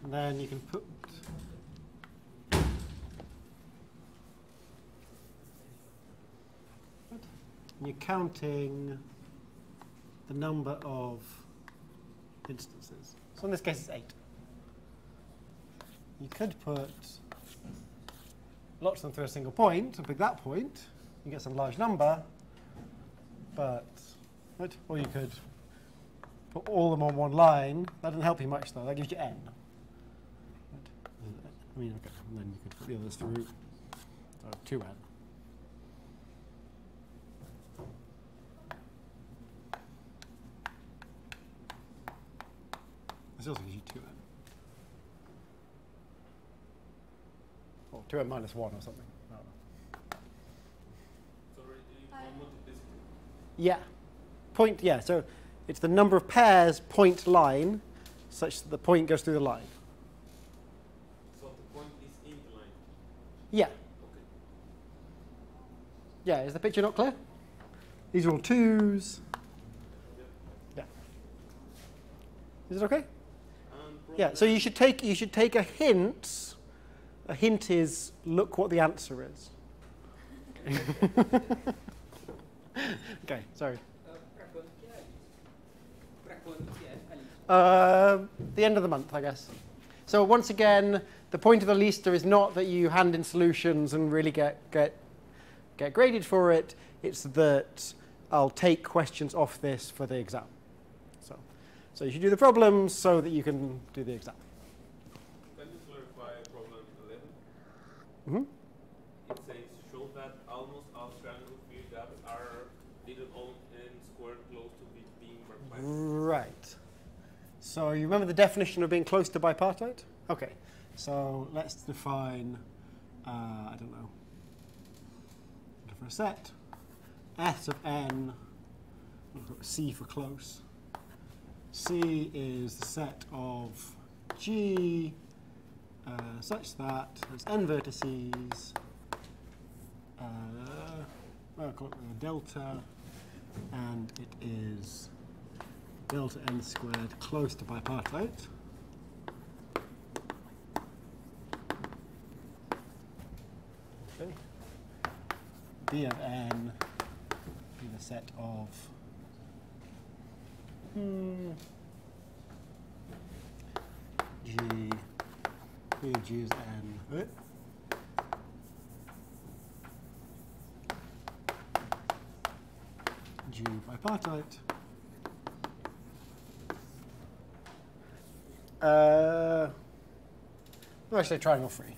And then you can put you're counting the number of instances. So in this case, it's 8. You could put lots of them through a single point and pick that point. You get some large number, but or you could put all of them on one line. That doesn't help you much, though. That gives you n. I mean, okay, and then you could put the others through. So 2n. This also gives you 2n. Or 2n minus 1 or something. I don't know. Yeah. Point, yeah. So it's the number of pairs point line such that the point goes through the line. So the point is in the line? Yeah. Okay. Yeah, is the picture not clear? These are all 2s. Yeah. Is it okay? Yeah, so you should take a hint. A hint is look what the answer is. Okay, sorry. The end of the month, I guess. So once again, the point of the Lister is not that you hand in solutions and really get graded for it. It's that I'll take questions off this for the exam. So you should do the problems so that you can do the exam. Can you clarify problem 11? It says, show that almost all triangle free gaps are little on n squared close to being bipartite. Right. So you remember the definition of being close to bipartite? OK. So let's define, I don't know, for a set, S of n, C for close. C is the set of G such that there's n vertices, I'll call it delta, and it is delta n squared close to bipartite. Okay. B of n be the set of G, B of G is n. G bipartite. No, actually, triangle free.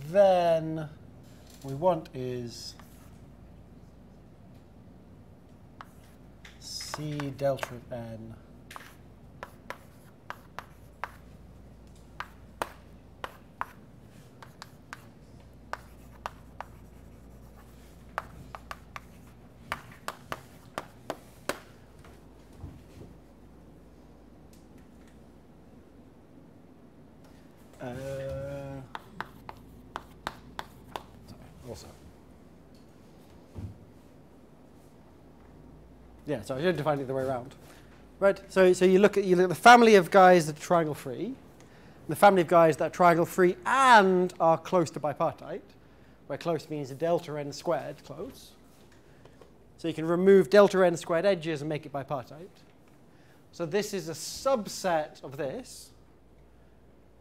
Then what we want is C delta of n also. Yeah, so I should define it the way around. Right, so you look at the family of guys that are triangle free, and the family of guys that are triangle free and are close to bipartite, where close means a delta n squared close. So you can remove delta n squared edges and make it bipartite. So this is a subset of this.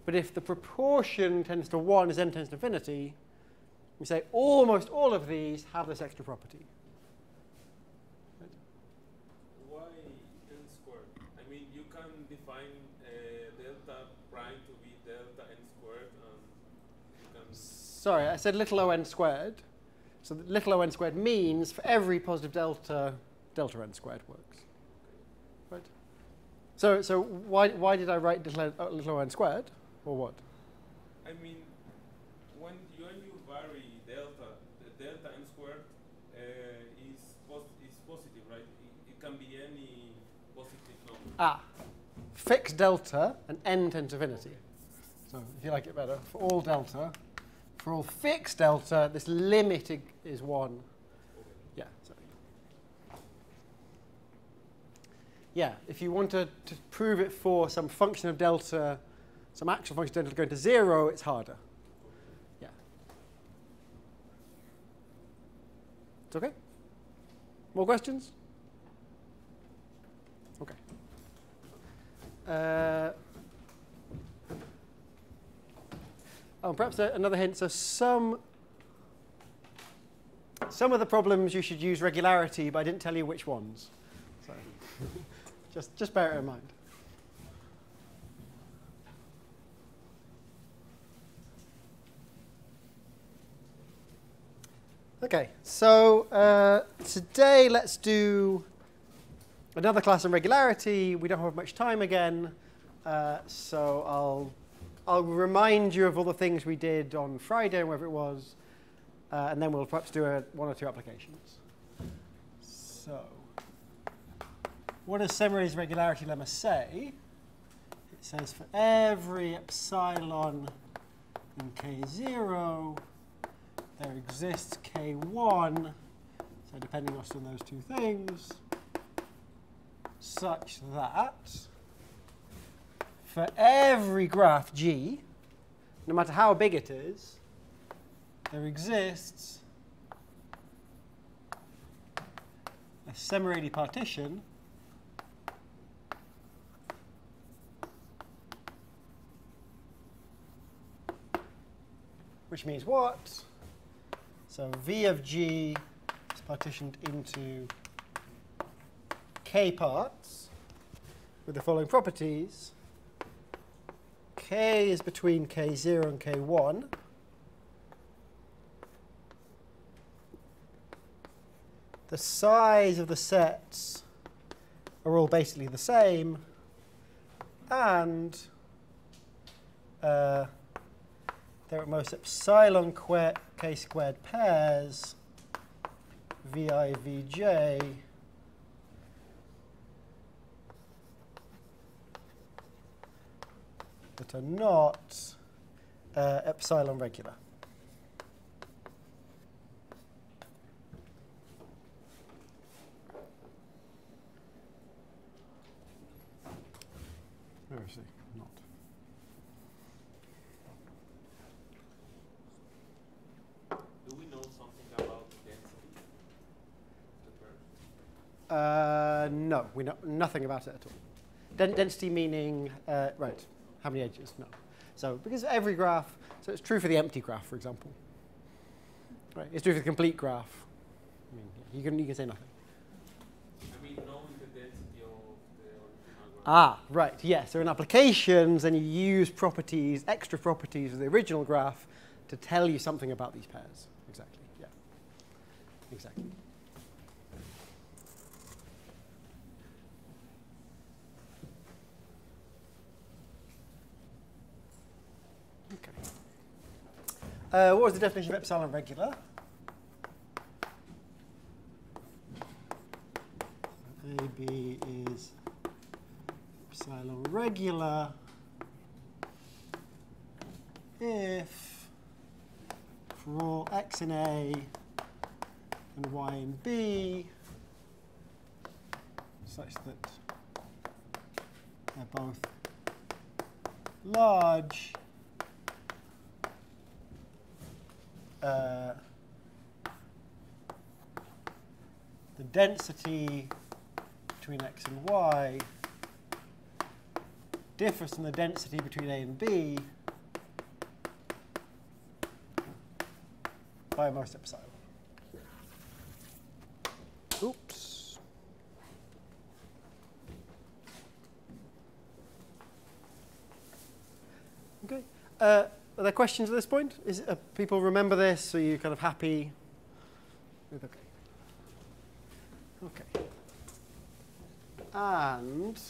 But if the proportion tends to 1 as n tends to infinity, we say almost all of these have this extra property. Right? Why n squared? I mean, you can define delta prime to be delta n squared. You can Sorry, I said little o n squared. So little o n squared means for every positive delta, delta n squared works. Right? So why did I write little o n squared? Or what? I mean, when you vary delta, the delta n squared is positive, right? It can be any positive number. Fixed delta and n tends to infinity. So if you like it better, for all delta, for all fixed delta, this limit is 1. Okay. Yeah. Sorry. yeah, if you want to prove it for some function of delta, some actual function of delta going to 0, it's harder. Yeah. It's okay? More questions? Okay. Perhaps another hint. So some of the problems you should use regularity, but I didn't tell you which ones. So just bear it in mind. Okay, so today let's do another class on regularity. We don't have much time again, so I'll remind you of all the things we did on Friday, wherever it was, and then we'll perhaps do one or two applications. So, what does Szemeredi's regularity lemma say? It says for every epsilon in K0, there exists K1, so depending on those two things, such that for every graph G, no matter how big it is, there exists a Szemeredi partition which means what? So V of G is partitioned into K parts with the following properties. K is between K0 and K1. The size of the sets are all basically the same. And they're at most epsilon K squared pairs, Vi, Vj, that are not epsilon regular. Where is he? Not. Do we know something about the density of the curve? No, we know nothing about it at all. Density meaning, right, how many edges? No. So because every graph, so it's true for the empty graph, for example. Right, it's true for the complete graph. I mean, you can say nothing. I mean, knowing the density of the original graph. Ah, right, yes. So in applications, then you use properties, extra properties of the original graph to tell you something about these pairs. Exactly, yeah. Exactly. Okay. What was the definition of epsilon regular? AB is epsilon regular if for all x in A and y in B such that they're both large, the density between x and y differs from the density between A and B by most epsilon. Oops. Okay. Are there questions at this point? People remember this? Are you kind of happy? Okay. Okay. And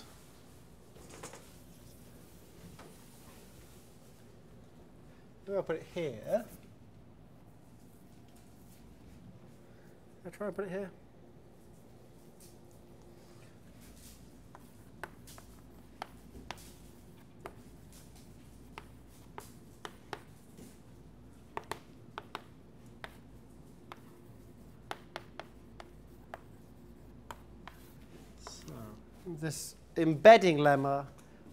do I put it here? I'll try and put it here. this embedding lemma,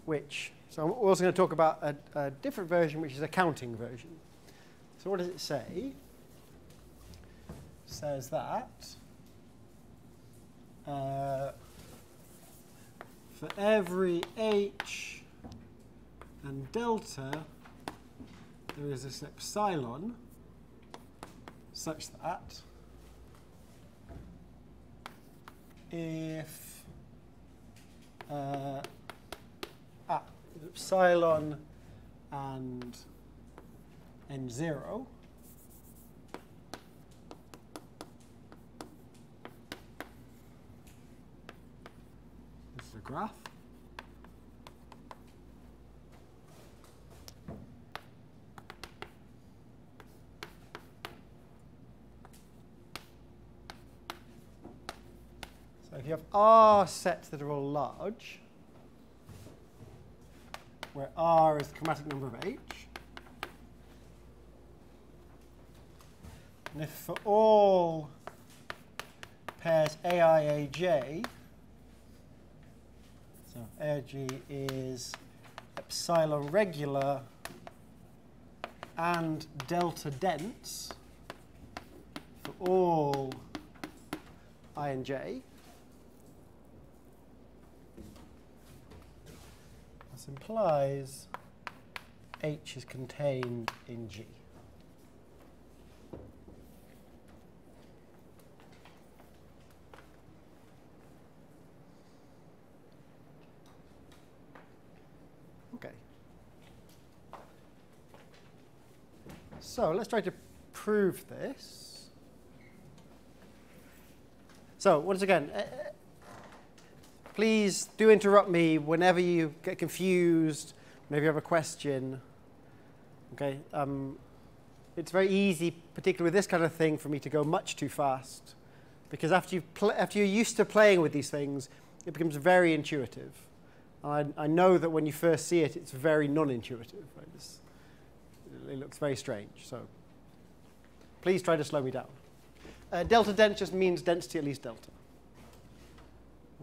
which, so I'm also going to talk about a different version, which is a counting version. So what does it say? It says that for every h and delta, there is this epsilon such that if epsilon and n0 this is a graph. So if you have R sets that are all large, where R is the chromatic number of H, and if for all pairs AI, AJ, so AJ is epsilon regular and delta dense for all I and J, this implies H is contained in G. Okay. So let's try to prove this. So once again, please do interrupt me whenever you get confused, whenever you have a question. Okay, it's very easy, particularly with this kind of thing, for me to go much too fast, because after you're used to playing with these things, it becomes very intuitive. I know that when you first see it, it's very non-intuitive. Right? It looks very strange. So please try to slow me down. Delta dense just means density at least delta.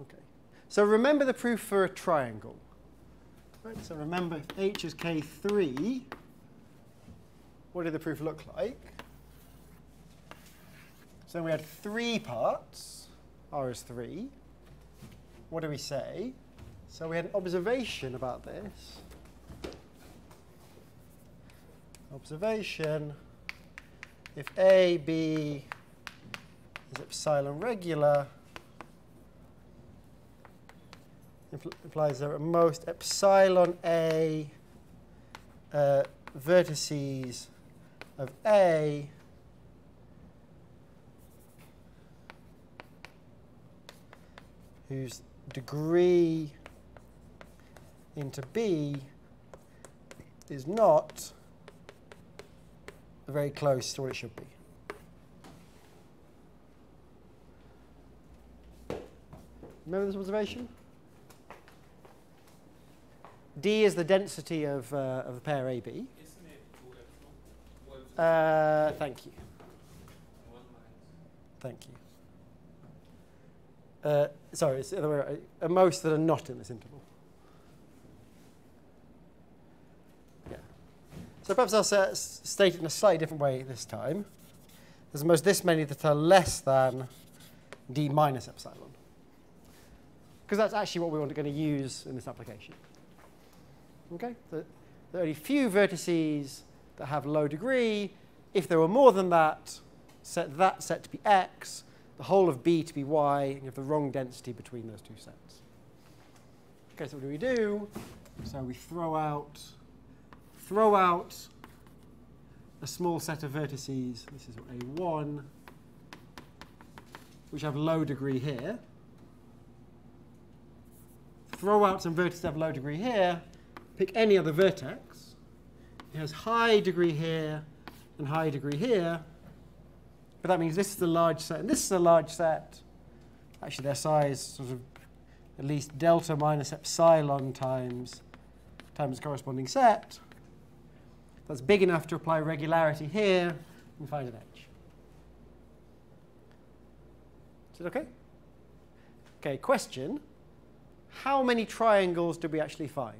Okay. So remember the proof for a triangle. Right? So remember, if H is K3, what did the proof look like? So we had 3 parts. R is 3. What do we say? So we had an observation about this. Observation, if A, B is epsilon regular, implies there are at most epsilon A vertices of A whose degree into B is not very close to what it should be. Remember this observation? D is the density of the pair AB. Isn't it 2 epsilon? Thank you. 1 minus. Thank you. Sorry, it's the other way around. Most that are not in this interval. Yeah. So perhaps I'll state it in a slightly different way this time. There's almost this many that are less than D minus epsilon. Because that's actually what we're going to use in this application. Okay? There are only few vertices that have low degree. If there were more than that, set that set to be x, the whole of B to be y, and you have the wrong density between those two sets. Okay, so what do we do? So we throw out a small set of vertices. This is A1, which have low degree here. Throw out some vertices that have low degree here. Pick any other vertex. It has high degree here and high degree here. But that means this is the large set and this is a large set. Actually, their size sort of at least delta minus epsilon times the corresponding set. That's big enough to apply regularity here and find an edge. Is it okay? Okay, question. how many triangles did we actually find?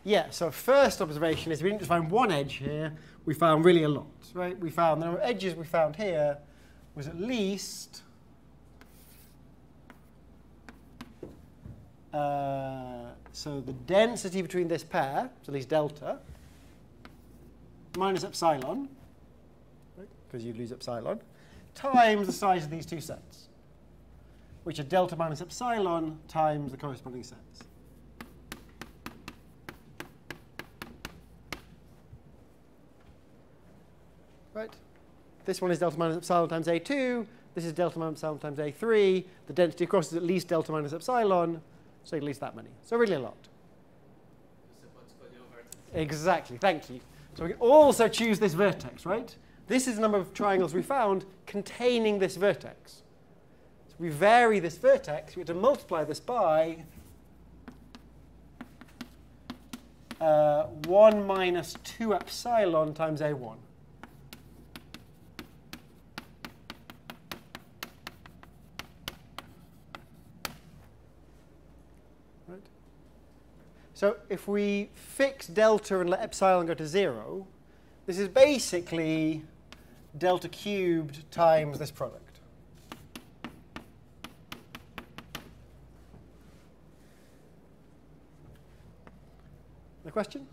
Yeah, so first observation is we didn't just find one edge here, we found really a lot, right? We found the number of edges we found here was at least so the density between this pair, so at least delta, minus epsilon, because you'd lose epsilon, times the size of these two sets, which are delta minus epsilon times the corresponding sets. Right? This one is delta minus epsilon times A2. This is delta minus epsilon times A3. The density, of course, is at least delta minus epsilon, so at least that many. So really a lot. Exactly. Thank you. So we can also choose this vertex, right? This is the number of triangles we found containing this vertex. So we vary this vertex. We have to multiply this by 1 minus 2 epsilon times A1. So if we fix delta and let epsilon go to 0, this is basically delta cubed times this product. The question?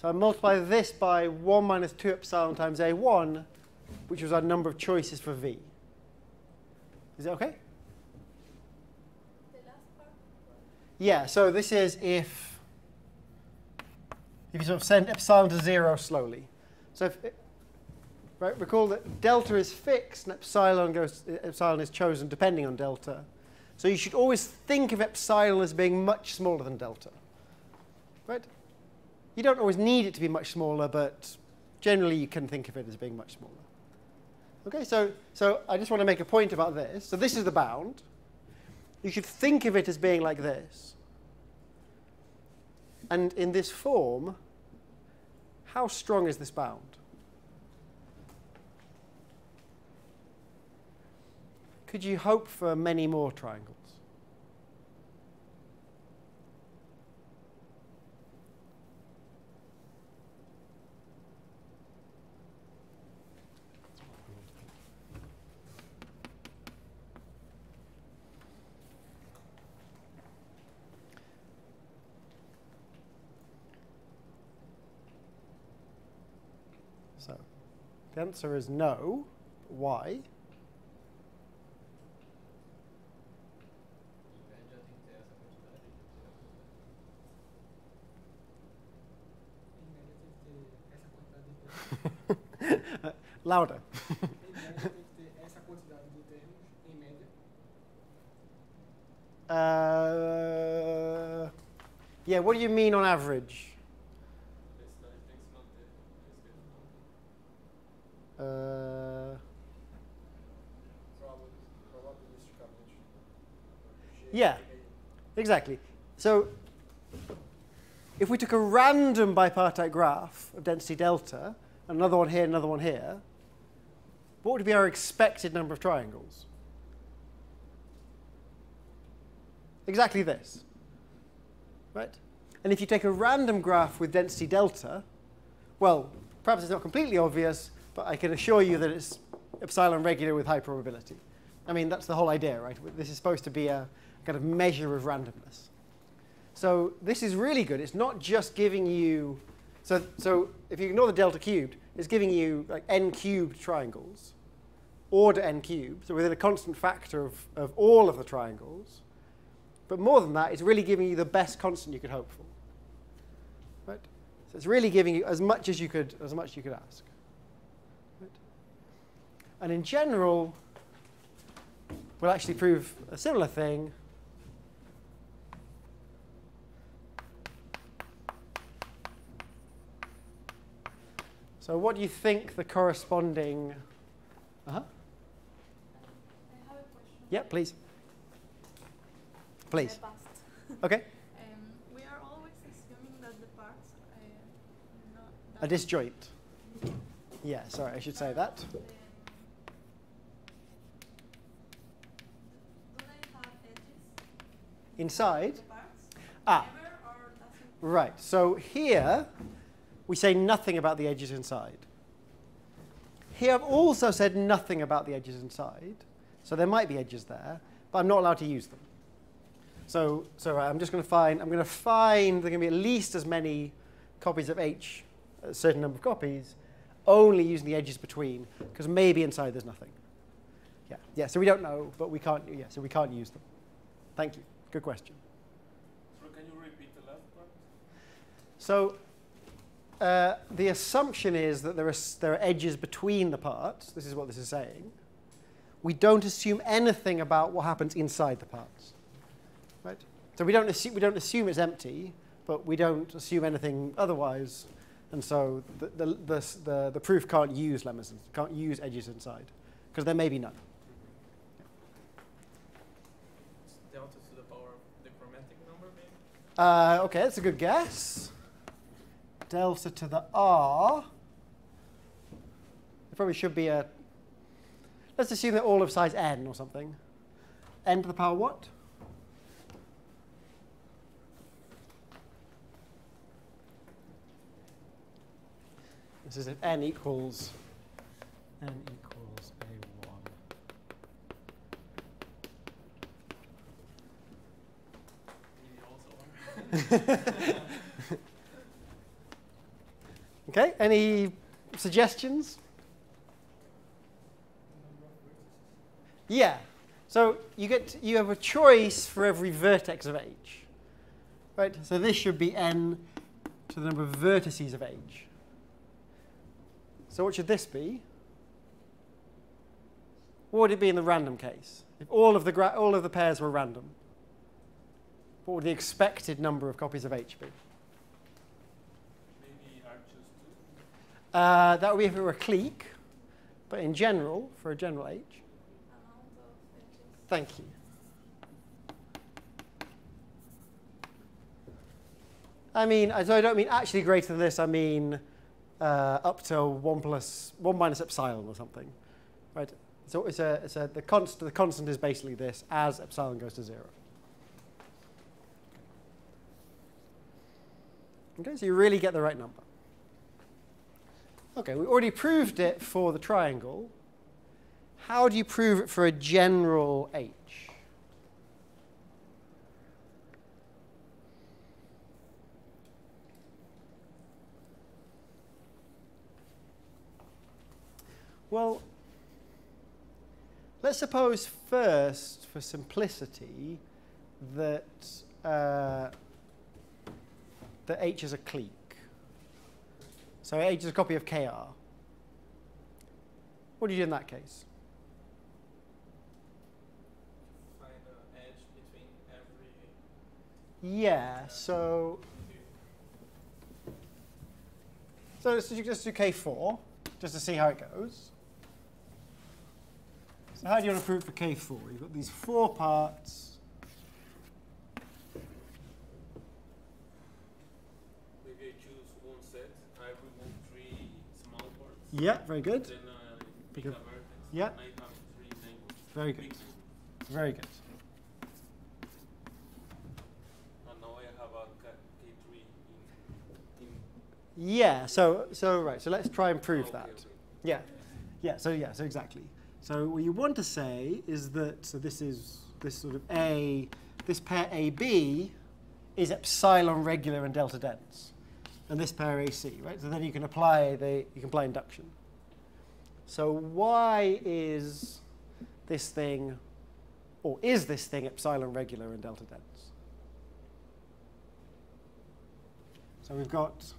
So I multiply this by 1 minus 2 epsilon times A1, which was our number of choices for V. Is it OK? Yeah, so this is if you sort of send epsilon to 0 slowly. So right, recall that delta is fixed and epsilon is chosen depending on delta. So you should always think of epsilon as being much smaller than delta. Right? You don't always need it to be much smaller, but generally you can think of it as being much smaller. OK, so I just want to make a point about this. So this is the bound. You should think of it as being like this. And in this form, how strong is this bound? Could you hope for many more triangles? So the answer is no. Why? Louder. Yeah, what do you mean on average? Yeah, exactly. So if we took a random bipartite graph of density delta, another one here, another one here, what would be our expected number of triangles? Exactly this. Right? And if you take a random graph with density delta, well, perhaps it's not completely obvious, but I can assure you that it's epsilon regular with high probability. I mean, that's the whole idea, right? This is supposed to be a kind of measure of randomness. So this is really good. It's not just giving you, so if you ignore the delta cubed, it's giving you like n cubed triangles, order n cubed, so within a constant factor of all of the triangles. But more than that, it's really giving you the best constant you could hope for. Right? So it's really giving you as much as you could ask. Right? And in general, we'll actually prove a similar thing. So what do you think the corresponding... Yeah, please. Please. The past. Okay. We are always assuming that the parts A disjoint. Yeah, sorry, I should say that. Do they have edges? Inside. The parts? Ah. Ever or doesn't? Right, so here we say nothing about the edges inside. Here I've also said nothing about the edges inside. So there might be edges there, but I'm not allowed to use them. So I'm just going to find, there are going to be at least as many copies of H, a certain number of copies, only using the edges between, because maybe inside there's nothing. Yeah, so we don't know, but we can't, so we can't use them. Thank you. Good question. So can you repeat the last part? So the assumption is that there are edges between the parts. This is what this is saying. We don't assume anything about what happens inside the parts. Right? So we don't assume it's empty, but we don't assume anything otherwise. And so the proof can't use lemmas, can't use edges inside, because there may be none. Delta to the power of the chromatic number, maybe? OK, that's a good guess. Delta to the r. There probably should be a. Let's assume they're all of size n or something. N to the power what? This is if n equals a1. OK, any suggestions? Yeah. So you have a choice for every vertex of H. Right? So this should be n to the number of vertices of H. So what should this be? What would it be in the random case? If all of the pairs were random, what would the expected number of copies of H be? Maybe R choose 2? That would be if it were a clique, but in general, for a general H. Amount of edges. Thank you. I mean, so I don't mean actually greater than this. I mean up to 1 minus epsilon or something, right? So the constant is basically this as epsilon goes to 0. Okay, so you really get the right number. Okay, we already proved it for the triangle. How do you prove it for a general H? Well, let's suppose first, for simplicity, that H is a clique. So H is a copy of Kr. What do you do in that case? Find an edge between every... Yeah, so let's just do K4, just to see how it goes. So how do you want to prove for K4? You've got these 4 parts. Maybe I choose one set. I remove 3 small parts. Yeah, very good. Then I pick a vertex. Yeah. And I have 3 neighbors. Very good. Very good. And now I have a K3 in Yeah, so let's try and prove okay, that. okay. Yeah, so exactly. So what you want to say is that, so this is this sort of this pair AB is epsilon regular and delta dense, and this pair AC, right? So then you can apply induction. So why is this thing, or is this thing epsilon regular and delta dense? So we've got.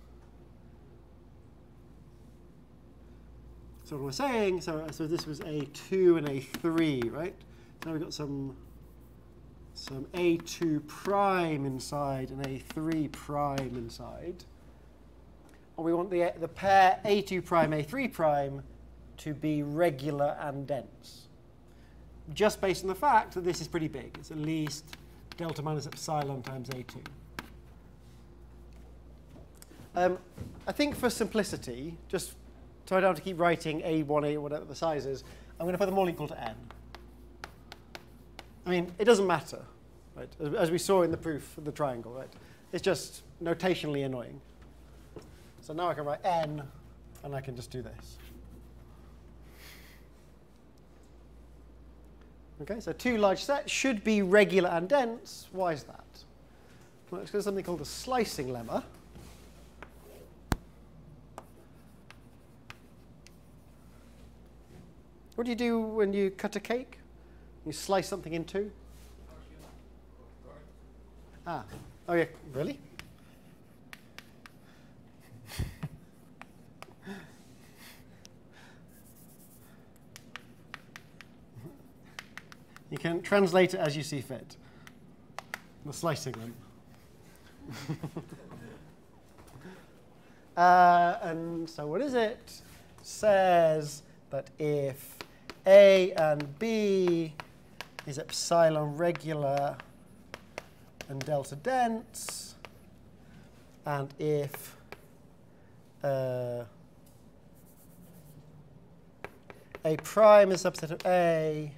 So what we're saying, so this was A2 and A3, right? So we've got some A2 prime inside and A3 prime inside. And we want the pair A2 prime, A3 prime to be regular and dense. just based on the fact that this is pretty big. It's at least delta minus epsilon times A2. I think for simplicity, just so I don't have to keep writing A1, A, whatever the size is, I'm going to put them all equal to n. I mean, it doesn't matter, right? As we saw in the proof of the triangle, right? It's just notationally annoying. So now I can write n, and I can just do this. Okay, so two large sets should be regular and dense. Why is that? Well, it's got something called a slicing lemma. What do you do when you cut a cake? You slice something in two? Ah, oh yeah, really? You can translate it as you see fit. The slicing lemma. And so what is it? Says that if A and B is epsilon regular and delta dense, and if A prime is a subset of A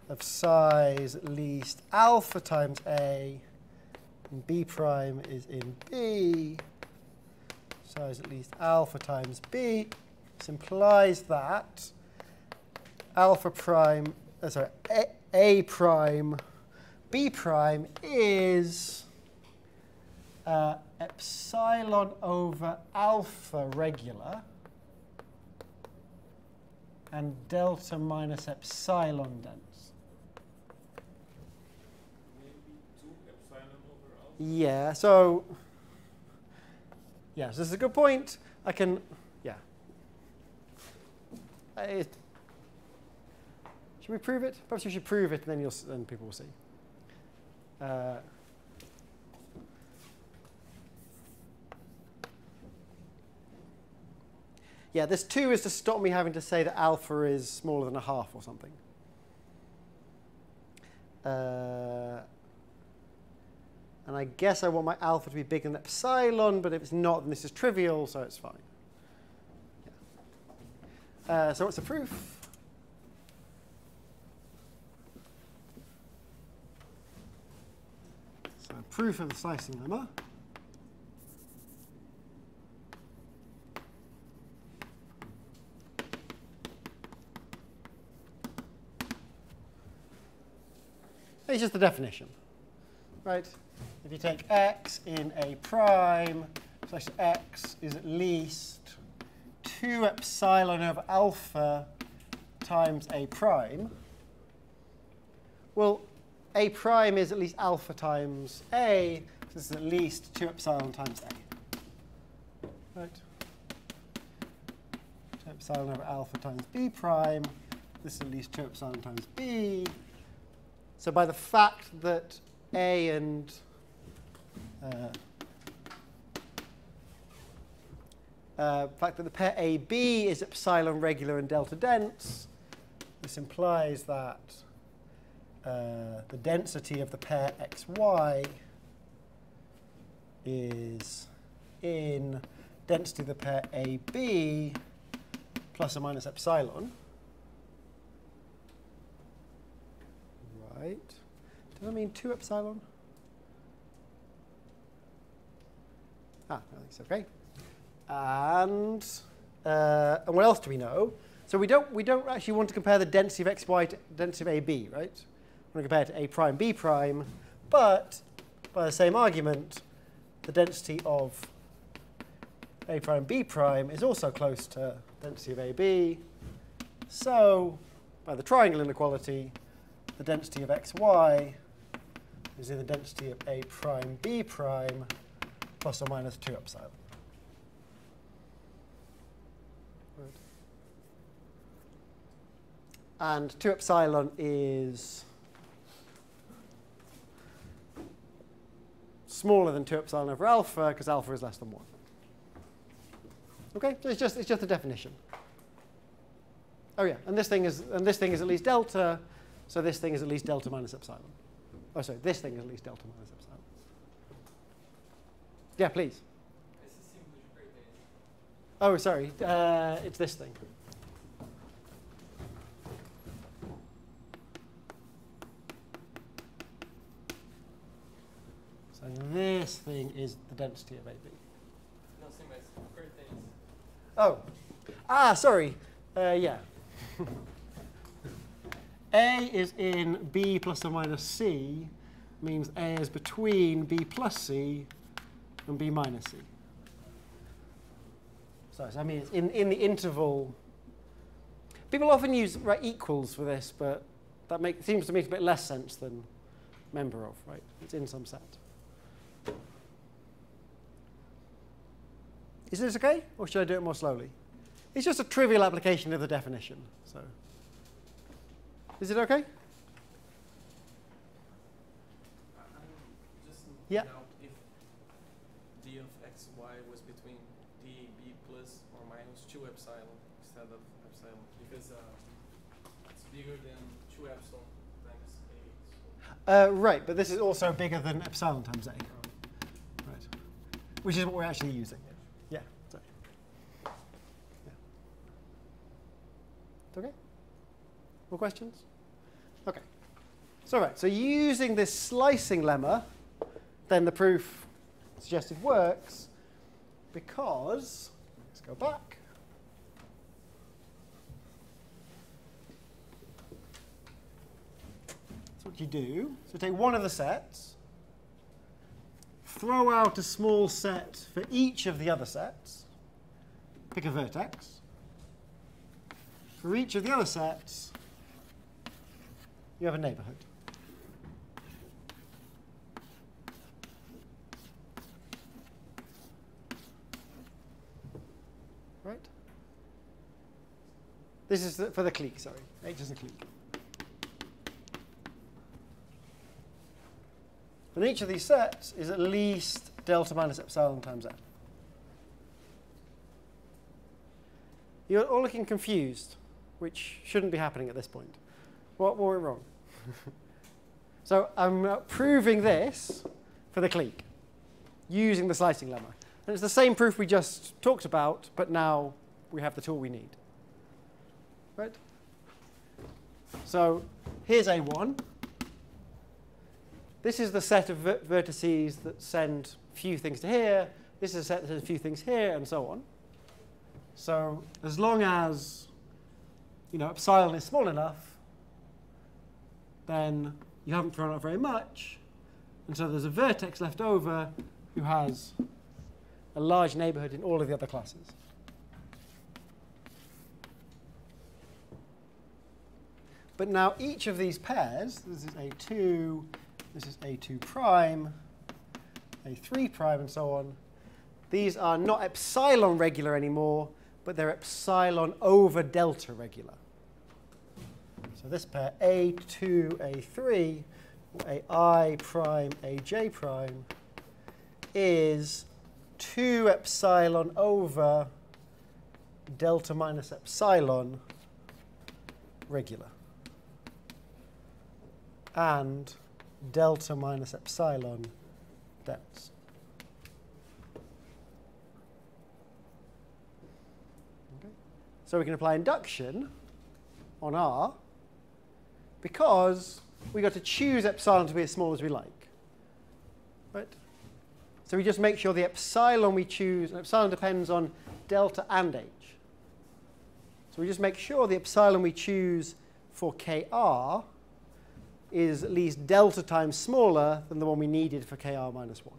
of size at least alpha times A, and B prime is in B, size at least alpha times B. This implies that alpha prime, A prime, B prime is epsilon over alpha regular and delta minus epsilon dense. Yeah, so yes, this is a good point. I can, yeah. Should we prove it? Perhaps we should prove it, and then people will see. Yeah, this 2 is to stop me having to say that alpha is smaller than a half or something. And I guess I want my alpha to be bigger than epsilon, but if it's not, then this is trivial, so it's fine. Yeah. So what's the proof? So proof of the slicing lemma. It's just the definition, right? If you take x in A prime, such that x is at least 2 epsilon over alpha times A prime, well, A prime is at least alpha times A, so this is at least 2 epsilon times A. Right? 2 epsilon over alpha times B prime, this is at least 2 epsilon times B. So by the fact that A and fact that the pair AB is epsilon regular and delta dense, this implies that the density of the pair XY is in density of the pair AB plus or minus epsilon. Right. Does that mean 2 epsilon? I think it's OK. And what else do we know? So we don't actually want to compare the density of xy to density of AB, right? We want to compare it to A prime, B prime. But by the same argument, the density of A prime, B prime is also close to density of AB. So by the triangle inequality, the density of xy is in the density of A prime, B prime, plus or minus 2 epsilon. Right. And 2 epsilon is smaller than 2 epsilon over alpha, because alpha is less than 1. OK, so it's just a definition. Oh yeah, and this thing is at least delta, so this thing is at least delta minus epsilon. Oh, sorry, this thing is at least delta minus epsilon. Yeah, please. Oh, sorry, it's this thing. So this thing is the density of AB. No, same as curtains. Oh, sorry. Yeah. A is in B plus or minus C, means A is between B plus C and B minus C. So I mean, it's in the interval. People often use equals for this, but that seems to make a bit less sense than member of, right? It's in some set. Is this okay, or should I do it more slowly? It's just a trivial application of the definition. So, is it okay? Just yeah. Out if d of x, y was between d, b plus or minus 2 epsilon instead of epsilon, because it's bigger than 2 epsilon times a. So. Right, but this is also bigger than epsilon times a. Right, which is what we're actually using. Yeah. Sorry. Yeah. Okay. More questions? Okay. So right. So using this slicing lemma, then the proof suggested works because, let's go back. That's what you do. So take one of the sets, throw out a small set for each of the other sets, pick a vertex. For each of the other sets, you have a neighborhood. Right? This is for the clique, sorry. H is the clique. And each of these sets is at least delta minus epsilon times n. You're all looking confused, which shouldn't be happening at this point. What went wrong? So I'm proving this for the clique using the slicing lemma. And it's the same proof we just talked about, but now we have the tool we need. Right? So here's A1. This is the set of vertices that send few things to here. This is a set that sends few things here, and so on. So as long as epsilon is small enough, then you haven't thrown out very much. And so there's a vertex left over who has a large neighborhood in all of the other classes. But now each of these pairs, this is A2, this is A2 prime, A3 prime, and so on, these are not epsilon regular anymore, but they're epsilon over delta regular. So this pair A2, A3, or AI prime, AJ prime, is 2 epsilon over delta minus epsilon regular, and delta minus epsilon dense. Okay. So we can apply induction on R because we got to choose epsilon to be as small as we like. Right? So we just make sure the epsilon we choose, and epsilon depends on delta and h. So we just make sure the epsilon we choose for KR is at least delta times smaller than the one we needed for KR minus 1.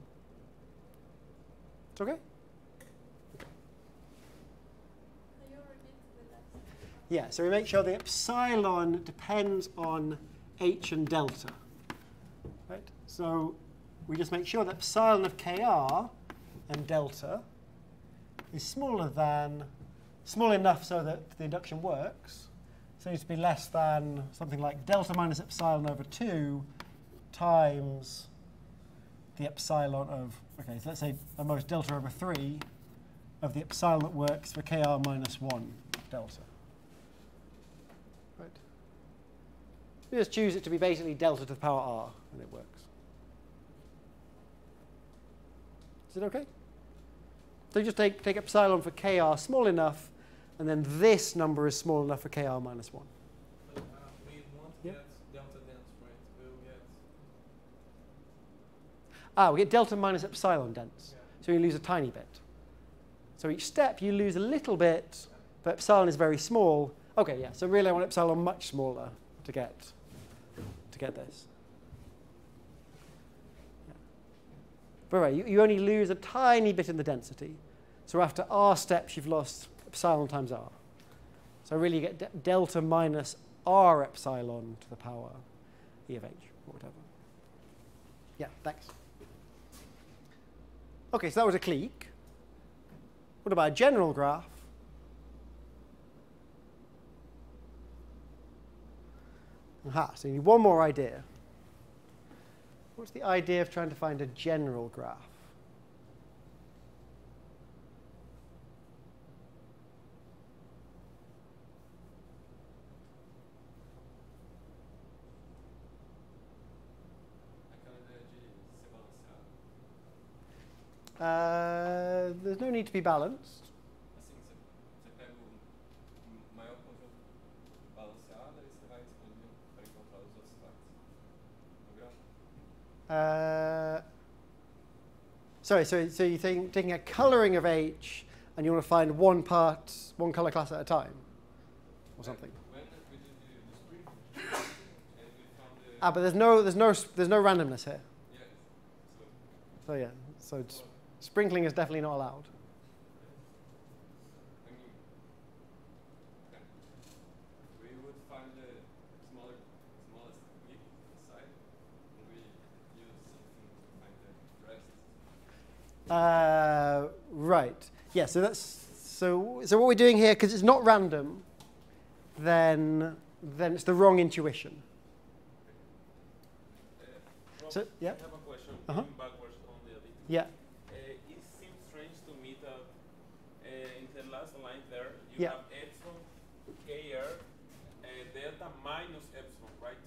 It's okay? Yeah, so we make sure the epsilon depends on h and delta. Right? So we just make sure that epsilon of KR and delta is small enough so that the induction works. So it needs to be less than something like delta minus epsilon over 2 times the epsilon of, okay, so let's say almost delta over 3 of the epsilon that works for KR minus 1 delta. You just choose it to be basically delta to the power r, and it works. Is it OK? So you just take epsilon for kr small enough, and then this number is small enough for kr minus 1. But we won't Yeah. get delta dense, right? We'll get... We get delta minus epsilon dense. Yeah. So you lose a tiny bit. So each step you lose a little bit, but epsilon is very small. OK, yeah, so really I want epsilon much smaller to get this. Yeah. But right, you only lose a tiny bit in the density. So after r steps, you've lost epsilon times r. So really you get delta minus r epsilon to the power e of h, or whatever. Yeah, thanks. OK, so that was a clique. What about a general graph? Aha, so you need one more idea. What's the idea of trying to find a general graph? There's no need to be balanced. Assim, você pega o maior conjunto balanceado e você vai expandindo para encontrar os outros partes no gráfico. So you're taking a coloring of H, and you want to find one color class at a time, or something. When we did the sprinkling, and we found the... But there's no randomness here. Yes. So yeah, so sprinkling is definitely not allowed. I mean, we would find the smallest clique inside, and we use something to find the rest. Right. Yeah. So what we're doing here, because it's not random, then it's the wrong intuition. Rob, So yeah. I have a question. Uh-huh. Going backwards only a bit. Yeah. It seems strange to me that in the last line there you Yeah. have epsilon, kr, delta minus epsilon, right?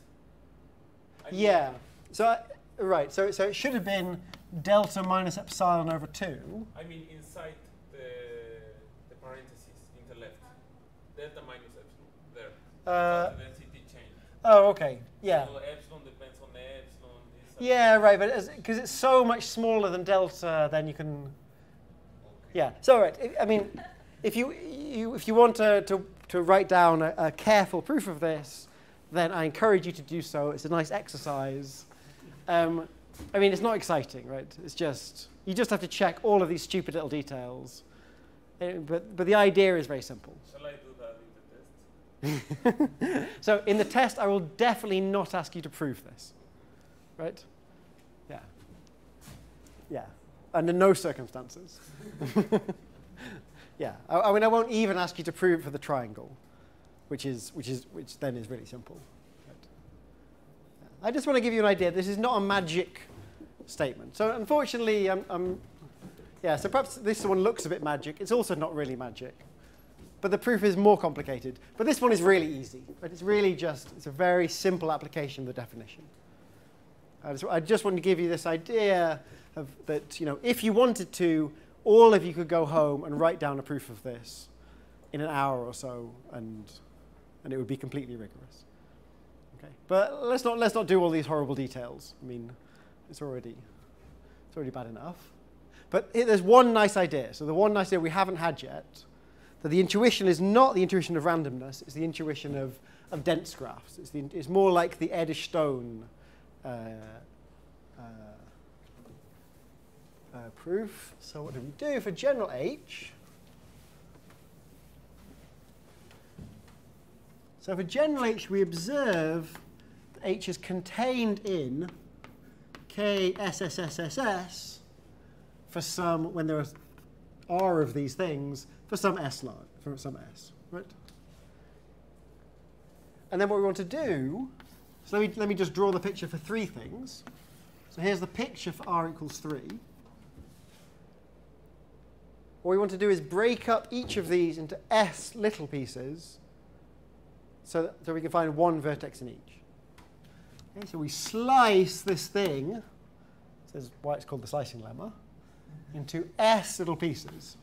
I mean, Yeah. So right. So it should have been delta minus epsilon over 2. I mean inside the parentheses in the left. Delta minus epsilon there. That's the density change. Oh, okay. Yeah. So epsilon depends on the epsilon. Yeah, right. But because it's so much smaller than delta, then you can. Yeah. So right. I mean, if you want to write down a careful proof of this, then I encourage you to do so. It's a nice exercise. I mean, it's not exciting, right? It's just you just have to check all of these stupid little details. But the idea is very simple. Shall I do that in the test? So in the test, I will definitely not ask you to prove this, right? Yeah. Yeah. Under no circumstances. Yeah. I mean, I won't even ask you to prove it for the triangle, which then is really simple. Right? Yeah. I just want to give you an idea. This is not a magic statement. So unfortunately, yeah. So perhaps this one looks a bit magic. It's also not really magic. But the proof is more complicated. But this one is really easy. Right? It's really it's a very simple application of the definition. I just want to give you this idea of that, if you wanted to, all of you could go home and write down a proof of this in an hour or so, and it would be completely rigorous. Okay? But let's not do all these horrible details. I mean, it's already bad enough. But there's one nice idea. So the one nice idea we haven't had yet, that the intuition is not the intuition of randomness, it's the intuition of dense graphs. It's more like the Erdös-Stone proof. So what do we do for general H? So for general H, we observe that H is contained in KSSSSS for some, when there are of these things, for some S large, for some S, right? And then what we want to do, so let me just draw the picture for 3 things. So here's the picture for r equals 3. What we want to do is break up each of these into S little pieces so we can find one vertex in each. Okay, so we slice this thing, this is why it's called the slicing lemma, into S little pieces.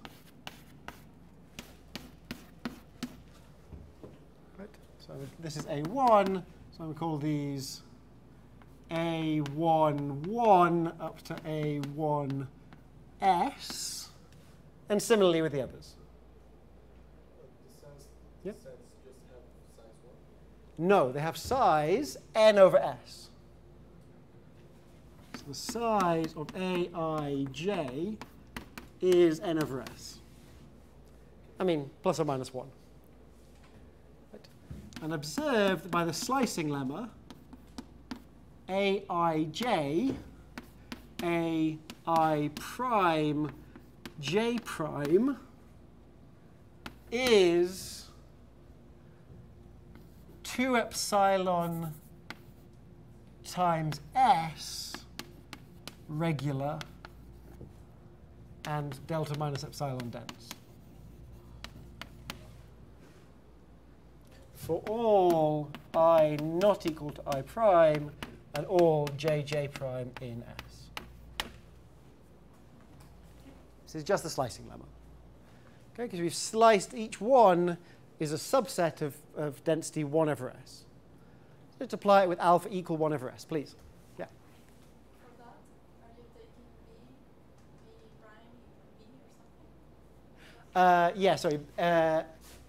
Right? So this is A1, so I'm going to call these A11 up to A1S, and similarly with the others. The Yep. sense just have size 1? No, they have size n over s. So the size of Aij is n over s. I mean, plus or minus 1. Right. And observe that by the slicing lemma, Aij, Ai prime, J prime is 2 epsilon times s regular and delta minus epsilon dense. For all I not equal to I prime and all jj prime in S. This is just the slicing lemma. Okay, because we've sliced each one is a subset of density 1 over S. Let's apply it with alpha equal 1 over S, please. Yeah. For that, are you taking B prime equal B or something? Yeah, sorry.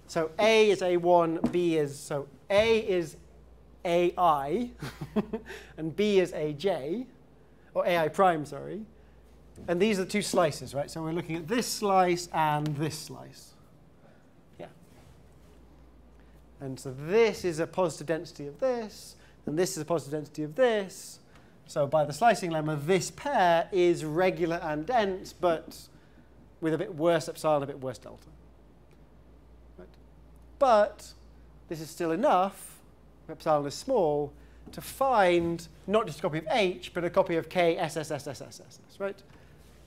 So A is A1, B is, so A is AI, and B is AJ, or AI prime, sorry. And these are the two slices, right? So we're looking at this slice and this slice. Yeah. And so this is a positive density of this, and this is a positive density of this. So by the slicing lemma, this pair is regular and dense, but with a bit worse epsilon, a bit worse delta. Right? But this is still enough, if epsilon is small, to find not just a copy of H, but a copy of K, SSSSSSS, right?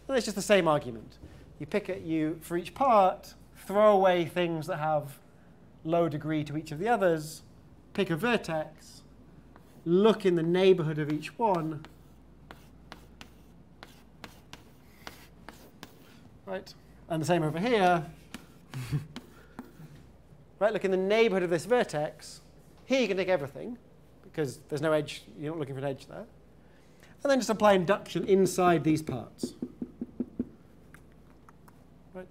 And it's just the same argument. You pick it, you, for each part, throw away things that have low degree to each of the others, pick a vertex, look in the neighborhood of each one, right? And the same over here. Right, look in the neighborhood of this vertex. Here you can take everything, because there's no edge, you're not looking for an edge there. And then just apply induction inside these parts. Right?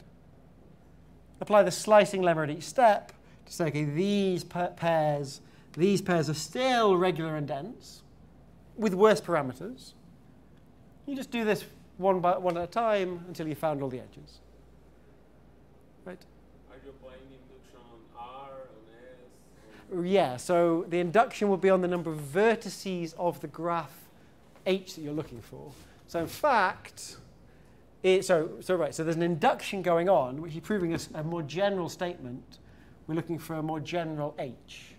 Apply the slicing lemma at each step to say, okay, these pairs are still regular and dense with worse parameters. You just do this one at a time until you found all the edges. Right? Are you applying induction on R, on S? Yeah, so the induction will be on the number of vertices of the graph H that you're looking for. So in fact, so there's an induction going on, which is proving a more general statement. We're looking for a more general H.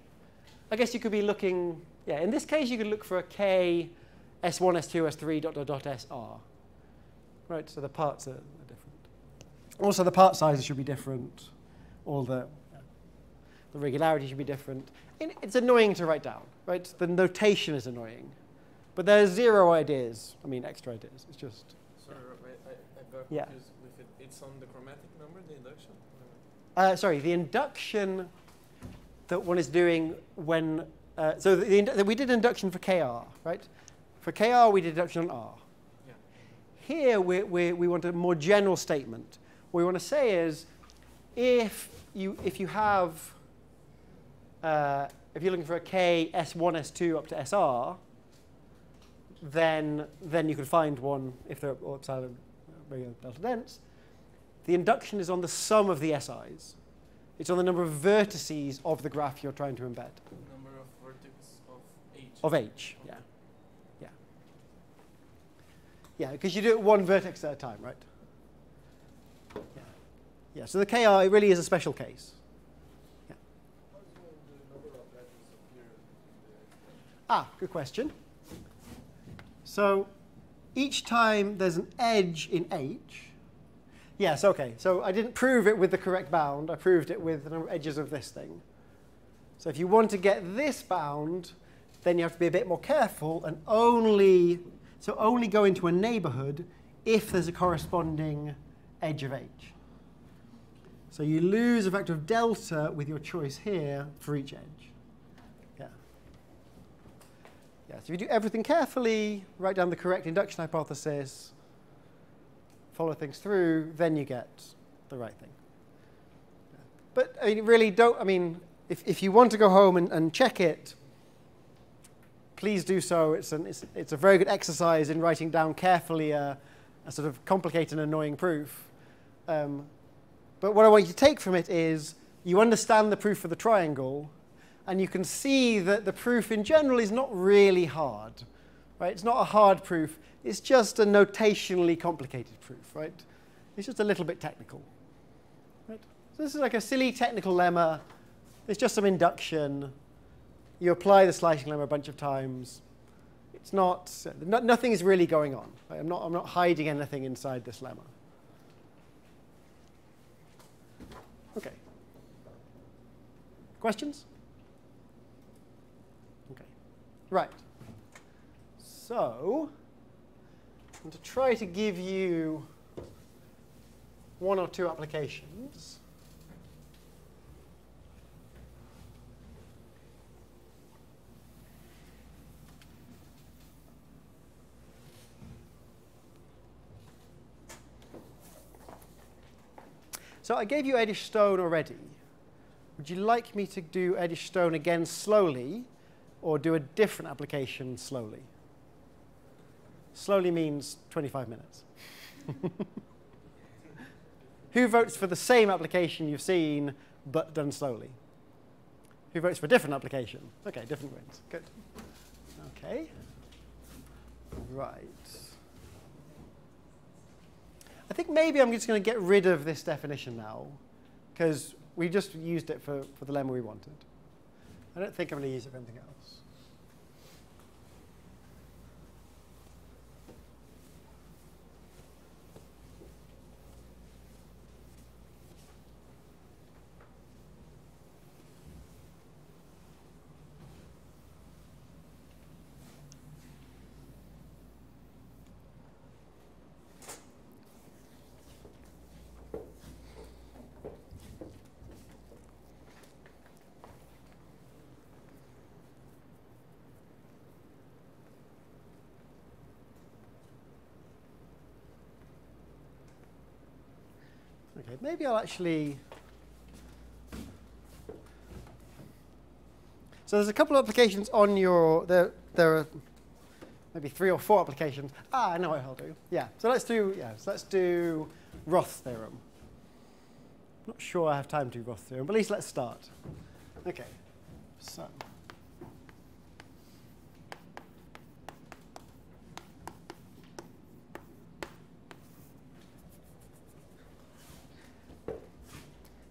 I guess you could be looking, yeah, in this case you could look for a K, S1, S2, S3, ... SR. Right, so the parts are different. Also the part sizes should be different. All the regularity should be different. It's annoying to write down, right? The notation is annoying. But there's zero ideas, extra ideas. It's just... Sorry, I got Yeah. confused with it. It's on the chromatic number, the induction? Sorry, the induction that one is doing when... we did induction for KR, right? For KR, we did induction on R. Yeah. Here, we want a more general statement. What we want to say is, if you're looking for a K, S1, S2 up to SR, then you can find one if they're all epsilon regular delta dense. The induction is on the sum of the SIs. It's on the number of vertices of the graph you're trying to embed. Number of vertices of H. Of H, yeah. Yeah. Yeah, because you do it one vertex at a time, right? Yeah. Yeah, so the KR, it really is a special case. Yeah. Good question. So each time there's an edge in H, yes, OK. So I didn't prove it with the correct bound. I proved it with the number of edges of this thing. So if you want to get this bound, then you have to be a bit more careful and only go into a neighborhood if there's a corresponding edge of h. So you lose a vector of delta with your choice here for each edge. Yeah. Yeah, so if you do everything carefully, write down the correct induction hypothesis, follow things through, then you get the right thing. Yeah. But I mean, really don't, I mean, if you want to go home and check it, please do so. It's a very good exercise in writing down carefully a sort of complicated and annoying proof. But what I want you to take from it is you understand the proof for the triangle, and you can see that the proof in general is not really hard. Right? It's not a hard proof. It's just a notationally complicated proof. Right? It's just a little bit technical. Right? So this is like a silly technical lemma. It's just some induction. You apply the slicing lemma a bunch of times. It's not, nothing is really going on. Right? I'm not hiding anything inside this lemma. OK. Questions? OK. Right. So I'm going to try to give you one or two applications. So I gave you Erdös-Stone already. Would you like me to do Erdös-Stone again slowly, or do a different application slowly? Slowly means 25 minutes. Who votes for the same application you've seen, but done slowly? Who votes for a different application? OK, different wins. Good. OK. Right. I think maybe I'm just going to get rid of this definition now, because we just used it for the lemma we wanted. I don't think I'm going to use it for anything else. OK, maybe I'll actually. So there's a couple of applications on your. There are maybe 3 or 4 applications. I know what I'll do. Yeah. So let's do Roth's theorem. I'm not sure I have time to do Roth's theorem, but at least let's start. OK. So.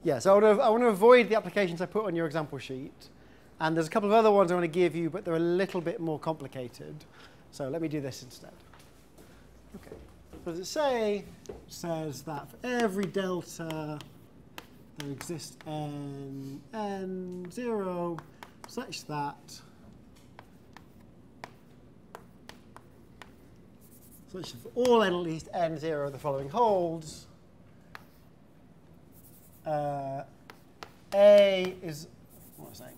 Yeah, so I want to avoid the applications I put on your example sheet. And there's a couple of other ones I want to give you, but they're a little bit more complicated. So let me do this instead. OK. What does it say? It says that for every delta, there exists n0 such that for all n at least n0, the following holds. A is, what was I saying?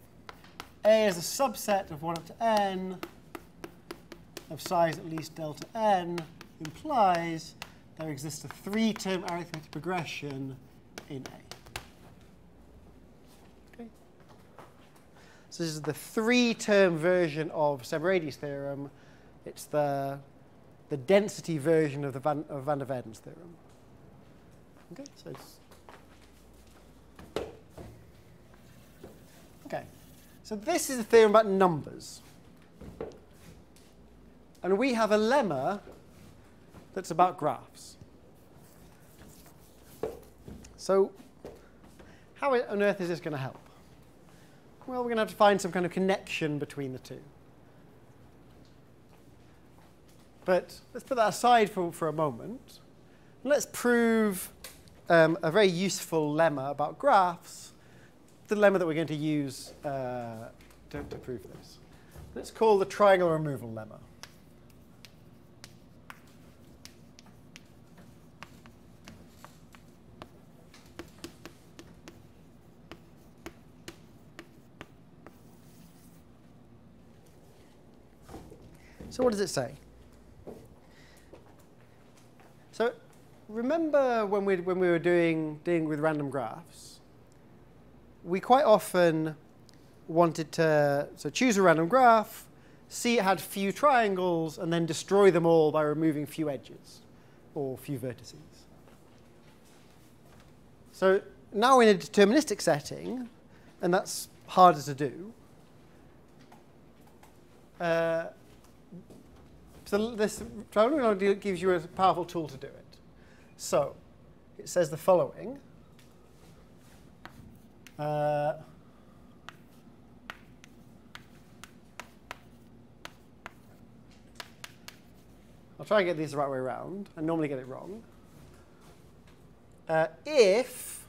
A is a subset of 1 up to n of size at least delta n implies there exists a 3-term arithmetic progression in A. Okay. So this is the 3-term version of Szemeredi's theorem. It's the density version of the Van der Waerden's theorem. Okay, so it's OK. So this is a theorem about numbers. And we have a lemma that's about graphs. So how on earth is this going to help? Well, we're going to have to find some kind of connection between the two. But let's put that aside for a moment. Let's prove a very useful lemma about graphs, the lemma that we're going to use to prove this. Let's call the triangle removal lemma. So what does it say? So remember when we were dealing with random graphs, we quite often wanted to choose a random graph, see it had few triangles, and then destroy them all by removing few edges or few vertices. So now in a deterministic setting, and that's harder to do, so this triangle gives you a powerful tool to do it. So it says the following. I'll try and get these the right way around. I normally get it wrong. If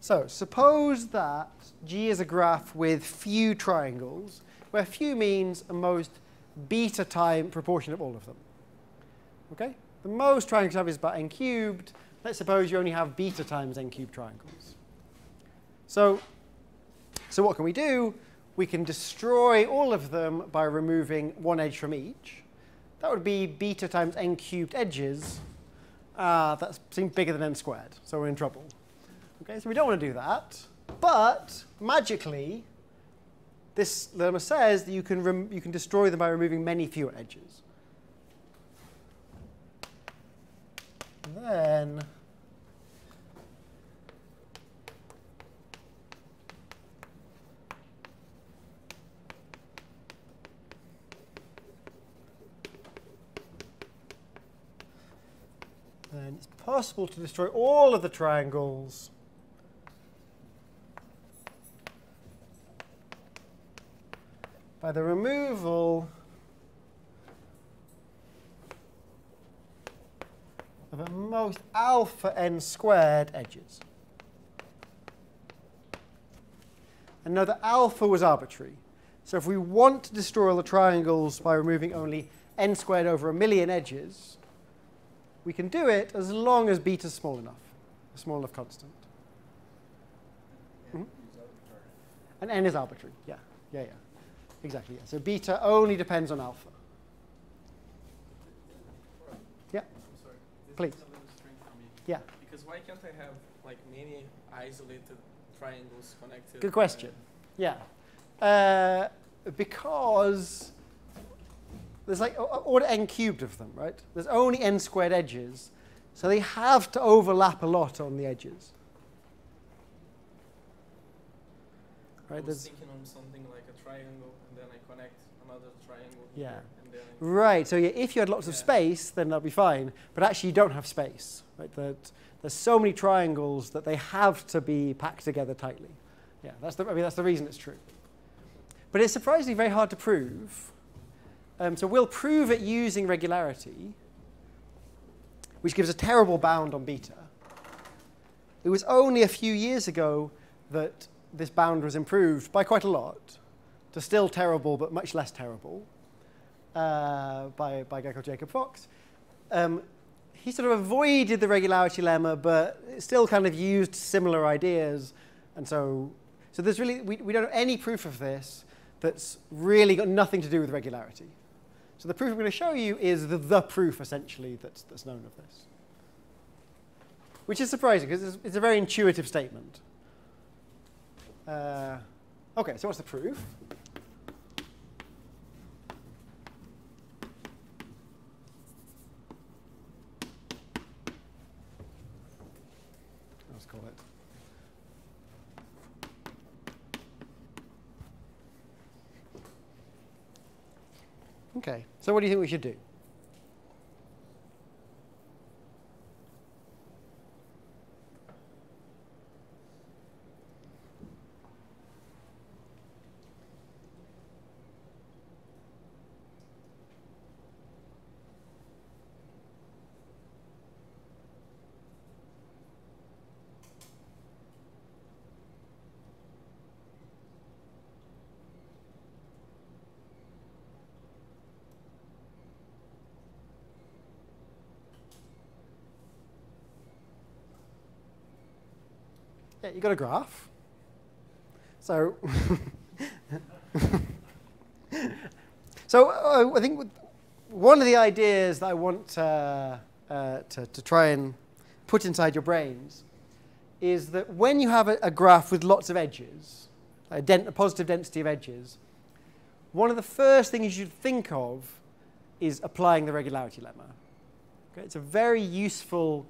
So suppose that G is a graph with few triangles, where few means a most beta time proportion of all of them. Okay? The most triangles you have is about n cubed. Let's suppose you only have beta times n cubed triangles. So what can we do? We can destroy all of them by removing one edge from each. That would be beta times n cubed edges. That seems bigger than n squared, so we're in trouble. Okay, so we don't want to do that. But magically, this lemma says that you can destroy them by removing many fewer edges. And then it's possible to destroy all of the triangles by the removal of at most alpha n squared edges. And note that alpha was arbitrary. So if we want to destroy all the triangles by removing only n squared over 1,000,000 edges, we can do it as long as beta is small enough, a small enough constant. Mm-hmm. And n is arbitrary. Yeah. Exactly. Yeah. So beta only depends on alpha. Yeah. I'm sorry. This Please. is a little strange for me. Yeah. Because why can't I have like many isolated triangles connected? Good question. Yeah. Because there's like order n cubed of them, right? There's only n squared edges, so they have to overlap a lot on the edges. I Right? was thinking on something like a triangle, and then I connect another triangle Yeah. here, and then Right. So yeah, if you had lots of space, then that'd be fine. But actually, you don't have space. Right? There's so many triangles that they have to be packed together tightly. Yeah. That's the reason it's true. But it's surprisingly very hard to prove. So we'll prove it using regularity, which gives a terrible bound on beta. It was only a few years ago that this bound was improved by quite a lot to still terrible, but much less terrible, by a guy called Jacob Fox. He sort of avoided the regularity lemma, but still kind of used similar ideas. And so there's really, we don't have any proof of this that's really got nothing to do with regularity. So the proof I'm going to show you is the proof, essentially, that's known of this. Which is surprising, because it's a very intuitive statement. OK, so what's the proof? Let's call it. OK, so what do you think we should do? Yeah, you've got a graph. So, I think one of the ideas that I want to try and put inside your brains is that when you have a graph with lots of edges, a positive density of edges, one of the first things you should think of is applying the regularity lemma. Okay, it's a very useful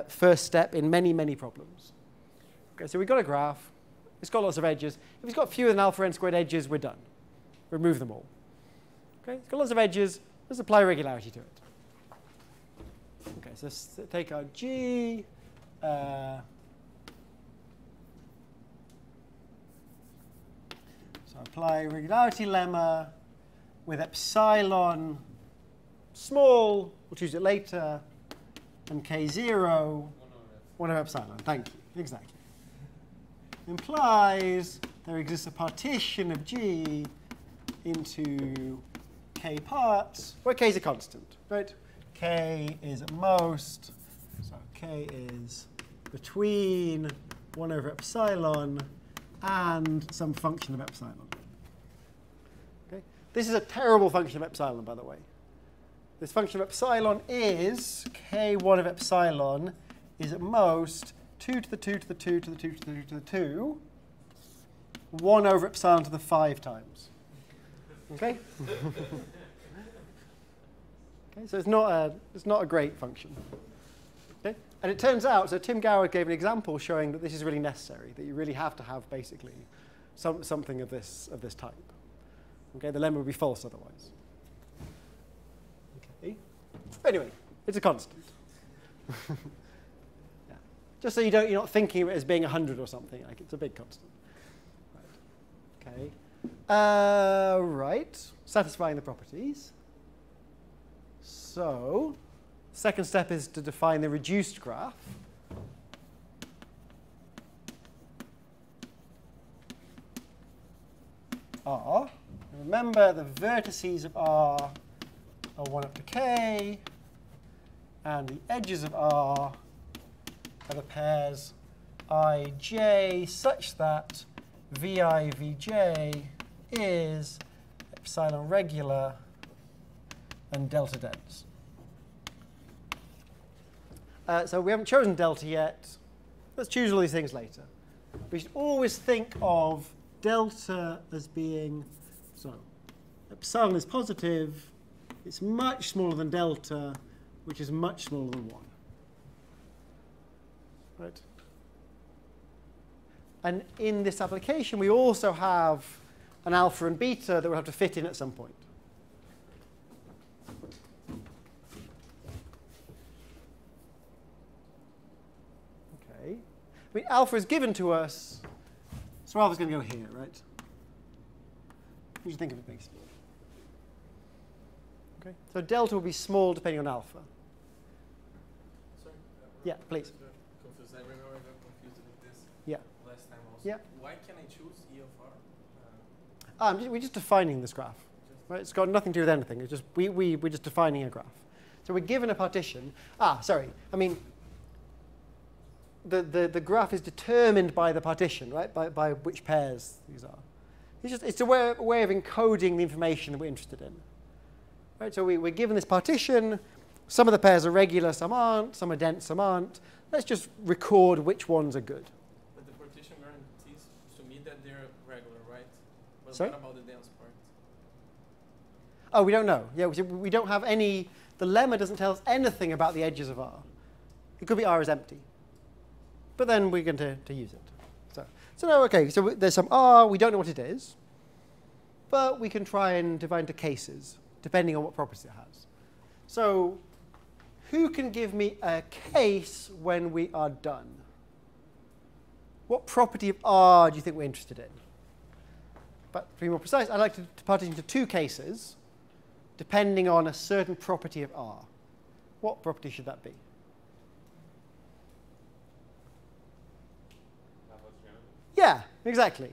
first step in many, many problems. Okay, so we've got a graph. It's got lots of edges. If it's got fewer than alpha n squared edges, we're done. Remove them all. Okay, it's got lots of edges. Let's apply regularity to it. Okay, so let's take our G. So apply regularity lemma with epsilon small. We'll choose it later. And K0, 1 over epsilon. Thank you. Exactly. Implies there exists a partition of G into K parts, where K is a constant, right? K is at most, so K is between 1 over epsilon and some function of epsilon. Okay? This is a terrible function of epsilon, by the way. This function of epsilon is K1 of epsilon is at most 2 to the 2 to the 2 to the 2 to the 2 to the 2, 1 over epsilon to the 5 times. Okay? Okay, so it's not a great function. Okay? And it turns out, so Tim Gower gave an example showing that this is really necessary, that you really have to have basically something of this type. Okay, the lemma would be false otherwise. Okay. Anyway, it's a constant. Yeah. Just so you're not thinking of it as being 100 or something, like it's a big constant. Right. Okay. Right, satisfying the properties. So, second step is to define the reduced graph. R. Remember, the vertices of R are 1 up to k, and the edges of R are the pairs ij such that vi vj is epsilon regular and delta dense. So we haven't chosen delta yet. Let's choose all these things later. We should always think of delta as being, so epsilon is positive. It's much smaller than delta, which is much smaller than 1. Right? And in this application, we also have an alpha and beta that we'll have to fit in at some point. Okay. I mean, alpha is given to us, so alpha is going to go here, right? You should think of it basically. Okay. So delta will be small depending on alpha. Sorry? Yeah, please. Confused. I remember I got confused with this Yeah. last time also. Yeah. Why can I choose E of R? We're just defining this graph. Right? It's got nothing to do with anything. It's just we're just defining a graph. So we're given a partition. Sorry. I mean, the graph is determined by the partition, right? By which pairs these are. It's a way of encoding the information that we're interested in. Right? So we're given this partition. Some of the pairs are regular, some aren't. Some are dense, some aren't. Let's just record which ones are good. But the partition guarantees to me that they're regular, right? But Sorry? what about the dense part? Oh, we don't know. Yeah, we don't have any. The lemma doesn't tell us anything about the edges of R. It could be R is empty. But then we're going to use it. So no, OK. So there's some R. We don't know what it is. But we can try and divide into cases, depending on what properties it has. So who can give me a case when we are done? What property of R do you think we're interested in? But to be more precise, I'd like to partition into 2 cases, depending on a certain property of R. What property should that be? Yeah, exactly.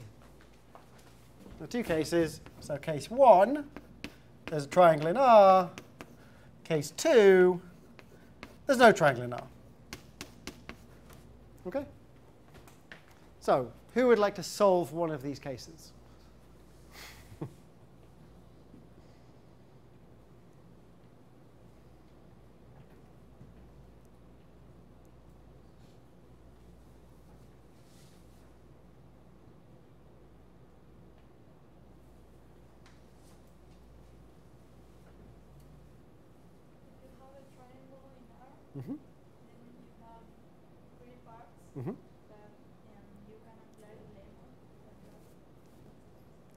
The 2 cases. So case 1, there's a triangle in R. Case 2, there's no triangle in R. OK? So, who would like to solve one of these cases? You have a triangle in R, Mm-hmm. then you have three parts Mm-hmm. that you can apply lemma like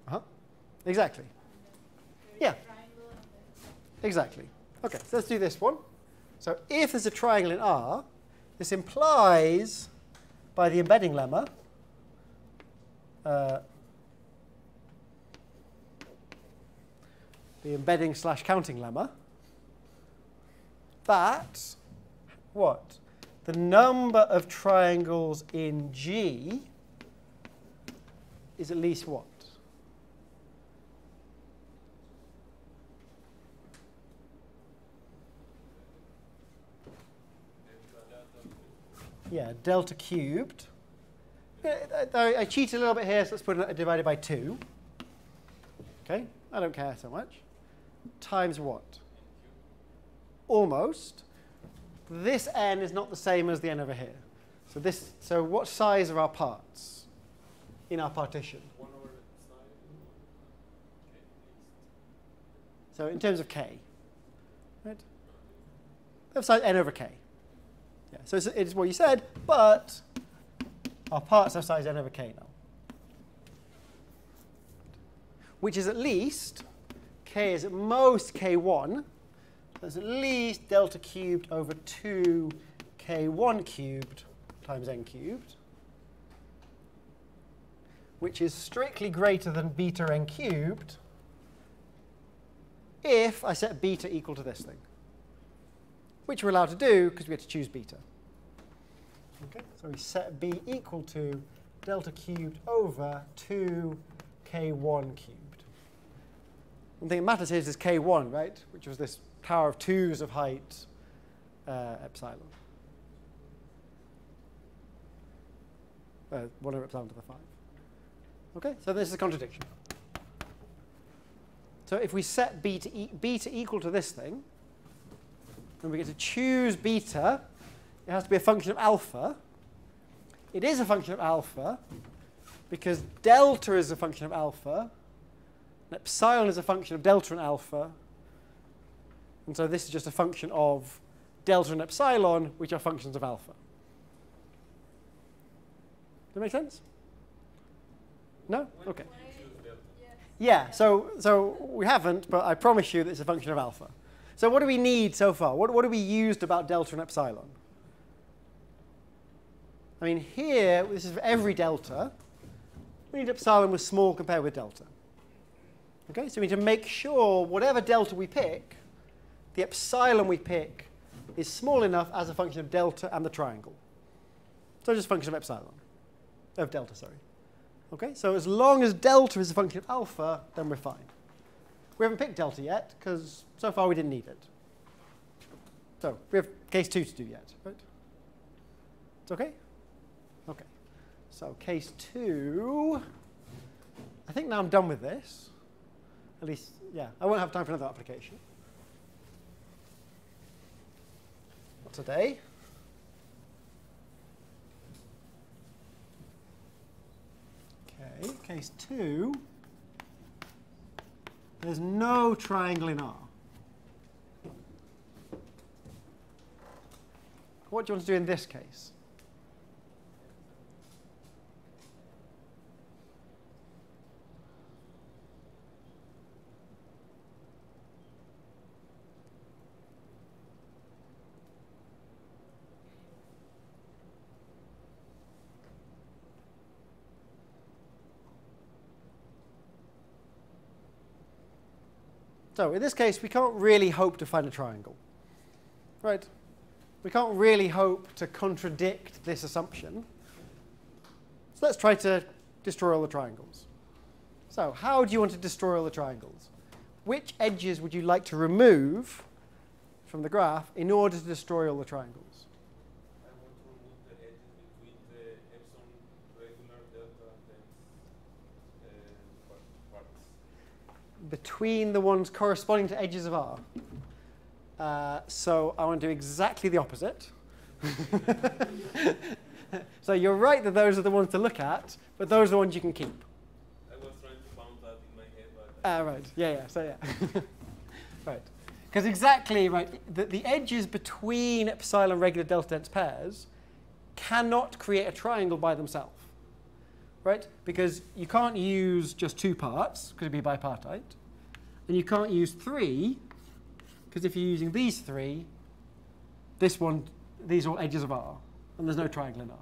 that. Uh-huh. Exactly. And then there is Yeah. a triangle and then Exactly. Okay, so let's do this one. So if there's a triangle in R, this implies, by the embedding lemma, the embedding / counting lemma, that what? The number of triangles in G is at least what? Yeah, delta cubed. Yeah, I cheated a little bit here, so let's put it divided by 2. Okay, I don't care so much. Times what? Almost. This n is not the same as the n over here. So what size are our parts in our partition? 1 over the side. So in terms of k, right? They have size n over k. Yeah, so it's what you said, but our parts have size n over k now. Which is at least, k is at most k1. There's at least delta cubed over 2 k1 cubed times n cubed, which is strictly greater than beta n cubed if I set beta equal to this thing, which we're allowed to do because we have to choose beta. Okay, so we set b equal to delta cubed over 2 k1 cubed. One thing that matters here is this k1, right, which was this power of 2s of height epsilon. 1 over epsilon to the 5. Okay, so this is a contradiction. So if we set beta equal to this thing, and we get to choose beta, it has to be a function of alpha. It is a function of alpha because delta is a function of alpha, and epsilon is a function of delta and alpha. And so this is just a function of delta and epsilon, which are functions of alpha. Does that make sense? No? Okay. Yeah, so we haven't, but I promise you that it's a function of alpha. So what do we need so far? What have we used about delta and epsilon? I mean, here, this is for every delta. We need epsilon was small compared with delta. Okay, so we need to make sure whatever delta we pick, the epsilon we pick is small enough as a function of delta and the triangle. So just a function of epsilon, of delta, sorry. Okay, so as long as delta is a function of alpha, then we're fine. We haven't picked delta yet, because so far we didn't need it. So we have case 2 to do yet, right? It's okay? Okay. So case 2, I think now I'm done with this. At least, yeah, I won't have time for another application. Not today. Okay, case 2. There's no triangle in R. What do you want to do in this case? So in this case, we can't really hope to find a triangle, right? We can't really hope to contradict this assumption. So let's try to destroy all the triangles. So how do you want to destroy all the triangles? Which edges would you like to remove from the graph in order to destroy all the triangles? I want to remove the edges between the epsilon regular between the ones corresponding to edges of R. So I want to do exactly the opposite. So you're right that those are the ones to look at, but those are the ones you can keep. I was trying to count that in my head, but Right. Yeah. So yeah. Right. Because exactly right. The edges between epsilon regular delta dense pairs cannot create a triangle by themselves. Right? Because you can't use just 2 parts, because it'd be bipartite. And you can't use 3, because if you're using these 3, these are all edges of R. And there's no triangle in R.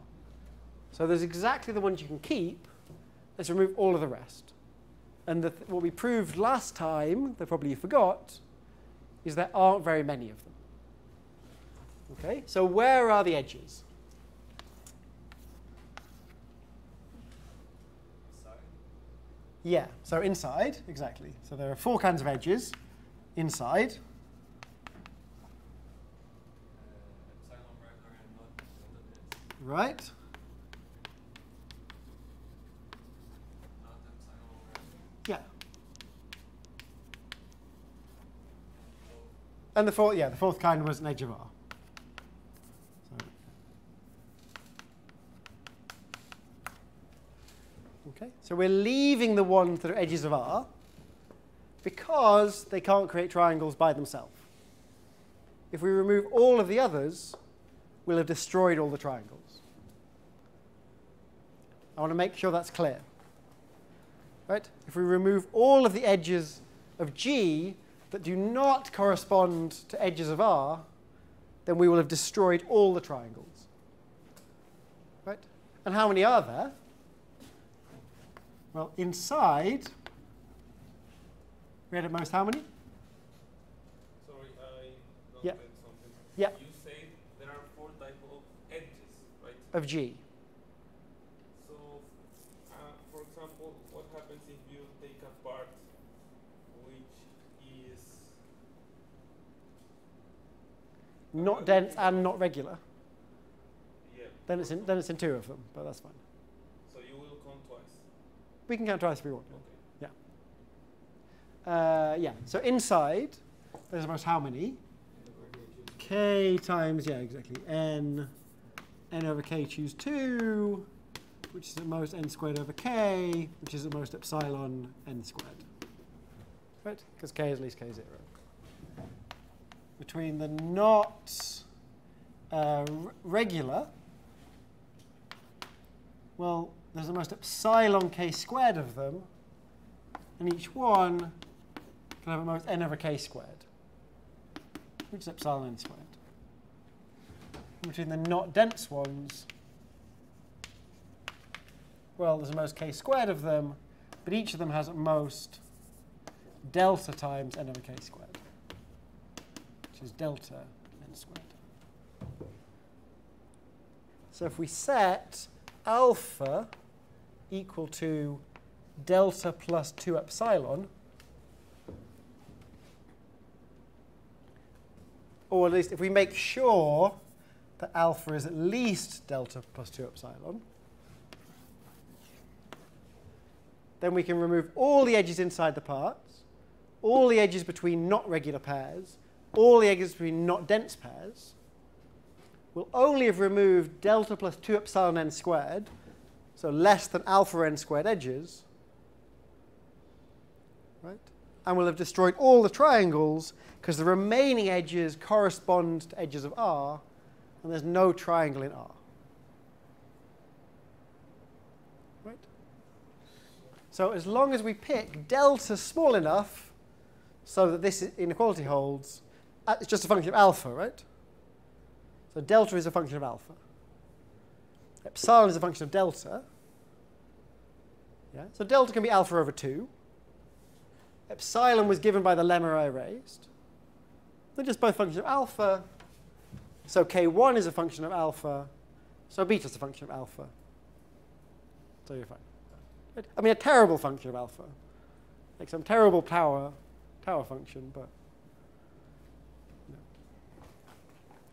So there's exactly the ones you can keep. Let's remove all of the rest. And what we proved last time, that probably you forgot, is there aren't very many of them. Okay? So where are the edges? Yeah, so inside, exactly. So there are 4 kinds of edges inside. Right. Yeah. And the fourth kind was an edge of R. Okay, so we're leaving the ones that are edges of R because they can't create triangles by themselves. If we remove all of the others, we'll have destroyed all the triangles. I want to make sure that's clear. Right? If we remove all of the edges of G that do not correspond to edges of R, then we will have destroyed all the triangles. Right? And how many are there? Well, inside, we had at most how many? sorry, I noted Yeah. something. Yeah. You say there are 4 types of edges, right? Of G. So, for example, what happens if you take a part which is Not dense and not regular. yeah? Then it's in 2 of them, but that's fine. So you will count twice. We can count twice if we want. Okay. Yeah. Yeah. So inside, there's almost how many? K times, yeah, exactly. N over K choose 2, which is at most n squared over K, which is at most epsilon n squared. Right? Because K is at least K0. Between the not regular, well, there's almost epsilon K squared of them, and each one can have at most n over K squared, which is epsilon n squared. Between the not dense ones, well, there's at most K squared of them, but each of them has at most delta times n over K squared, which is delta n squared. So if we set alpha equal to delta plus 2 epsilon, or at least if we make sure that alpha is at least delta plus 2 epsilon, then we can remove all the edges inside the parts, all the edges between not regular pairs, all the edges between not dense pairs. We'll only have removed delta plus 2 epsilon n squared, so less than alpha n squared edges, right? And we'll have destroyed all the triangles because the remaining edges correspond to edges of R, and there's no triangle in R. Right? So as long as we pick delta small enough so that this inequality holds, it's just a function of alpha, right? So delta is a function of alpha. Epsilon is a function of delta. Yeah? So delta can be alpha over 2. Epsilon was given by the lemma I raised. They're just both functions of alpha. So K1 is a function of alpha. So beta is a function of alpha. So you're fine. Right? I mean, a terrible function of alpha. Like some terrible tower function, but no.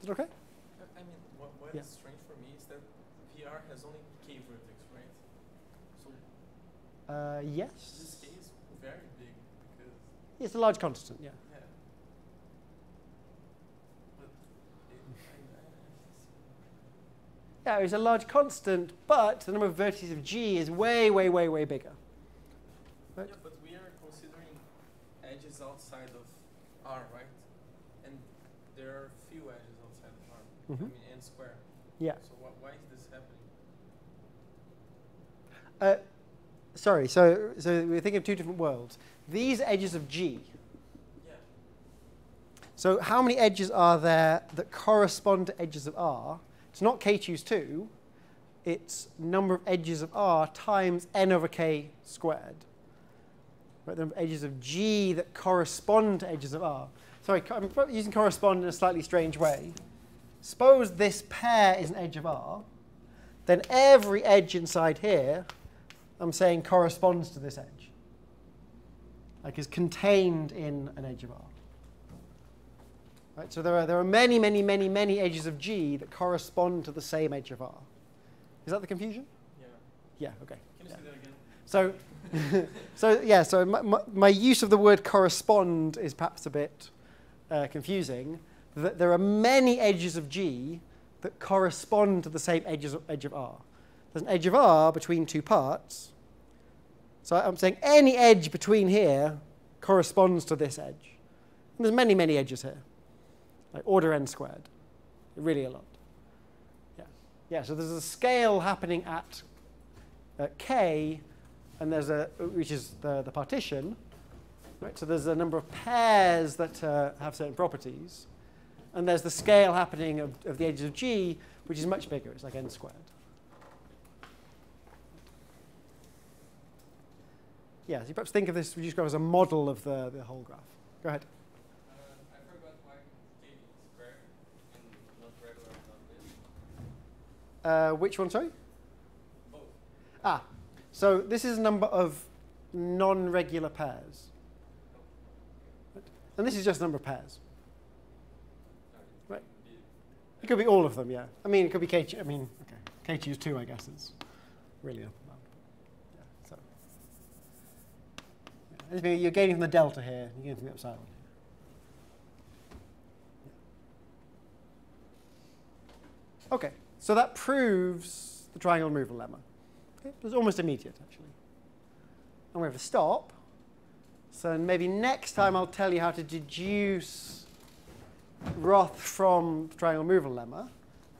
Is it okay? I mean, what Yeah. is strange for me is that VR has only K vertex, right? So Yes. this K is very big because It's a large constant, yeah. Yeah. But Yeah, it's a large constant, but the number of vertices of G is way, way, way, way bigger. Right? yeah, but we are considering edges outside of R, right? And there are few edges outside of R. Mhm. I mean, n squared. Yeah. So why is this happening? Sorry, so we're thinking of two different worlds. These edges of G. Yeah. So how many edges are there that correspond to edges of R? It's not k choose 2. It's number of edges of R times n over k squared. Right, the number of edges of G that correspond to edges of R. Sorry, I'm using correspond in a slightly strange way. Suppose this pair is an edge of R. Then every edge inside here, I'm saying corresponds to this edge. Like is contained in an edge of R. Right, so there are many, many, many, many edges of G that correspond to the same edge of R. Is that the confusion? Yeah. Yeah, OK. Can you say that again? So, so my use of the word correspond is perhaps a bit confusing. That there are many edges of G that correspond to the same edge of R. There's an edge of R between two parts. So I'm saying any edge between here corresponds to this edge. And there's many, many edges here. Like order n squared. Really a lot. Yeah. Yeah, so there's a scale happening at k, and there's which is the partition. Right? So there's a number of pairs that have certain properties. And there's the scale happening of the edges of G, which is much bigger. It's like n squared. Yeah, so you perhaps think of this reduced graph as a model of the whole graph. Go ahead. I forgot why k squared and not regular and not this. Which one, sorry? Both. Ah, so this is a number of non-regular pairs. Right? And this is just a number of pairs. Right. It could be all of them, yeah. I mean, it could be k. I mean, okay, k choose 2, I guess, is really a yeah, so. Yeah. You're gaining from the delta here, you're gaining from the epsilon here. Yeah. OK, so that proves the triangle removal lemma. Okay? It's almost immediate, actually. I'm going to have to stop. So maybe next time I'll tell you how to deduce Roth from the triangle removal lemma.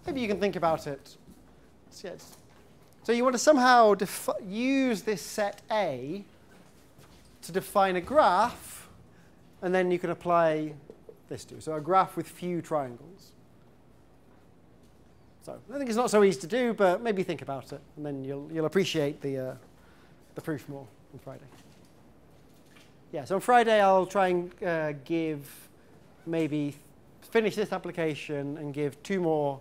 Maybe you can think about it. So you want to somehow use this set A to define a graph, and then you can apply this to. So a graph with few triangles. So I think it's not so easy to do, but maybe think about it, and then you'll appreciate the proof more on Friday. Yeah, so on Friday I'll try and finish this application and give 2 more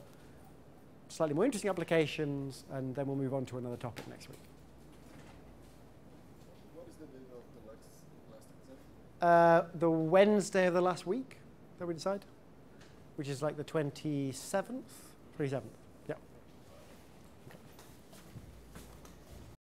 slightly more interesting applications, and then we'll move on to another topic next week. What is the date of the last exam? The Wednesday of the last week that we decide, which is like the 27th? 27th.